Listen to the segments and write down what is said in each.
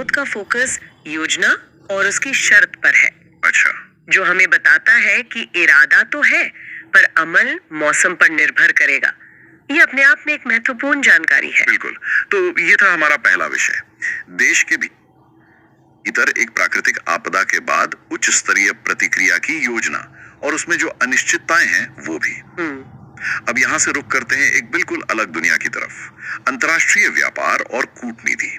स्रोत का फोकस योजना और उसकी शर्त पर है, अच्छा। जो हमें बताता है कि इरादा तो है पर अमल मौसम पर निर्भर करेगा। ये अपने आप में एक महत्वपूर्ण जानकारी है। बिल्कुल। तो ये था हमारा पहला विषय, देश के भीतर एक प्राकृतिक आपदा के बाद उच्च स्तरीय प्रतिक्रिया की योजना और उसमें जो अनिश्चितताएं हैं वो भी। अब यहाँ से रुक करते हैं एक बिल्कुल अलग दुनिया की तरफ, अंतर्राष्ट्रीय व्यापार और कूटनीति।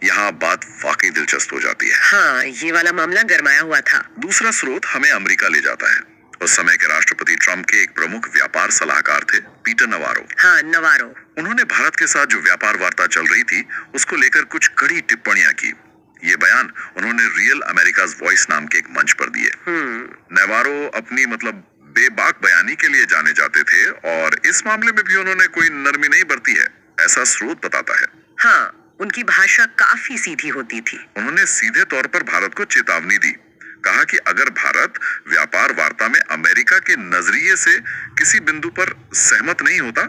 यहाँ बात वाकई दिलचस्प हो जाती है। हाँ, ये वाला मामला गरमाया हुआ था। दूसरा स्रोत हमें अमेरिका ले जाता है। उस समय के राष्ट्रपति ट्रंप के एक प्रमुख व्यापार सलाहकार थे पीटर नवारो। हाँ, नवारो। उन्होंने भारत के साथ जो व्यापार वार्ता चल रही थी उसको लेकर कुछ कड़ी टिप्पणियां की। ये बयान उन्होंने रियल अमेरिकाज वॉइस नाम के एक मंच पर दिए। नवारो अपनी बेबाक बयानी के लिए जाने जाते थे और इस मामले में भी उन्होंने कोई नरमी नहीं बरती है, ऐसा स्रोत बताता है। हाँ, उनकी भाषा काफी सीधी होती थी। उन्होंने सीधे तौर पर भारत को चेतावनी दी, कहा कि अगर भारत व्यापार वार्ता में अमेरिका के नजरिए से किसी बिंदु पर सहमत नहीं होता,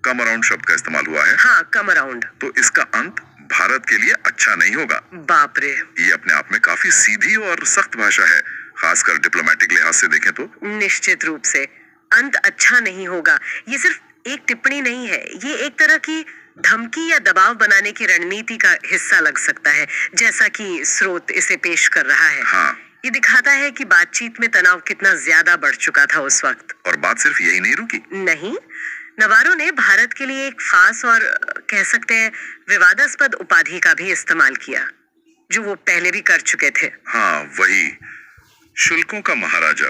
कम अराउंड शब्द का इस्तेमाल हुआ है। हाँ, कम अराउंड। तो इसका अंत भारत के लिए अच्छा नहीं होगा। बाप रे। ये अपने आप में काफी सीधी और सख्त भाषा है, खासकर डिप्लोमेटिक लिहाज से देखें तो। निश्चित रूप से अंत अच्छा नहीं होगा। ये सिर्फ एक टिप्पणी नहीं है, ये एक तरह की धमकी या दबाव बनाने की रणनीति का हिस्सा लग सकता है, जैसा कि स्रोत इसे पेश कर रहा है। हाँ। ये दिखाता है कि बातचीत में तनाव कितना ज्यादा बढ़ चुका था उस वक्त। और बात सिर्फ यही नहीं रुकी। नहीं, नवारो ने भारत के लिए एक खास और कह सकते हैं विवादास्पद उपाधि का भी इस्तेमाल किया, जो वो पहले भी कर चुके थे। हाँ, वही शुल्कों का महाराजा,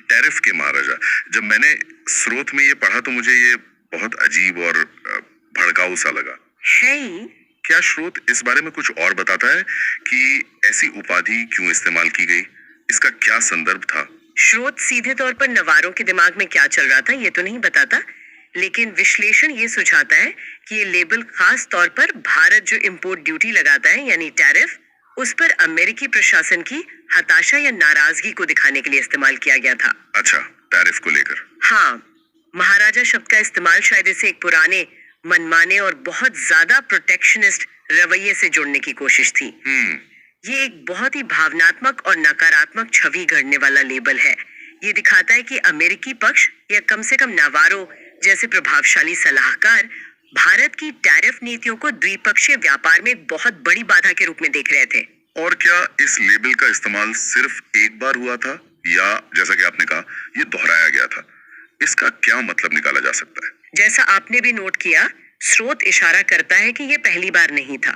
टैरिफ के महाराजा। जब मैंने स्रोत में ये पढ़ा तो मुझे ये बहुत अजीब और भड़काऊ सा लगा। है ही। क्या स्रोत इस बारे में कुछ और बताता है कि ऐसी उपाधि क्यों इस्तेमाल की गई? इसका क्या संदर्भ था? स्रोत सीधे तौर पर नवारो के दिमाग में क्या चल रहा था ये तो नहीं बताता, लेकिन विश्लेषण ये सुझाता है कि ये लेबल खास तौर पर भारत जो इंपोर्ट ड्यूटी लगाता है यानी टैरिफ, उस पर अमेरिकी प्रशासन की हताशा या नाराजगी को दिखाने के लिए इस्तेमाल किया गया था। अच्छा, टैरिफ को लेकर। हाँ, महाराजा शब्द का इस्तेमाल शायद इसे एक पुराने, मनमाने और बहुत ज्यादा प्रोटेक्शनिस्ट रवैये से जोड़ने की कोशिश थी। ये एक बहुत ही भावनात्मक और नकारात्मक छवि गढ़ने वाला लेबल है। ये दिखाता है कि अमेरिकी पक्ष या कम से कम नवारो जैसे प्रभावशाली सलाहकार भारत की टैरिफ नीतियों को द्विपक्षीय व्यापार में एक बहुत बड़ी बाधा के रूप में देख रहे थे। और क्या इस लेबल का इस्तेमाल सिर्फ एक बार हुआ था या जैसा कि आपने कहा ये दोहराया गया था? इसका क्या मतलब निकाला जा सकता है? जैसा आपने भी नोट किया, स्रोत इशारा करता है कि ये पहली बार नहीं था।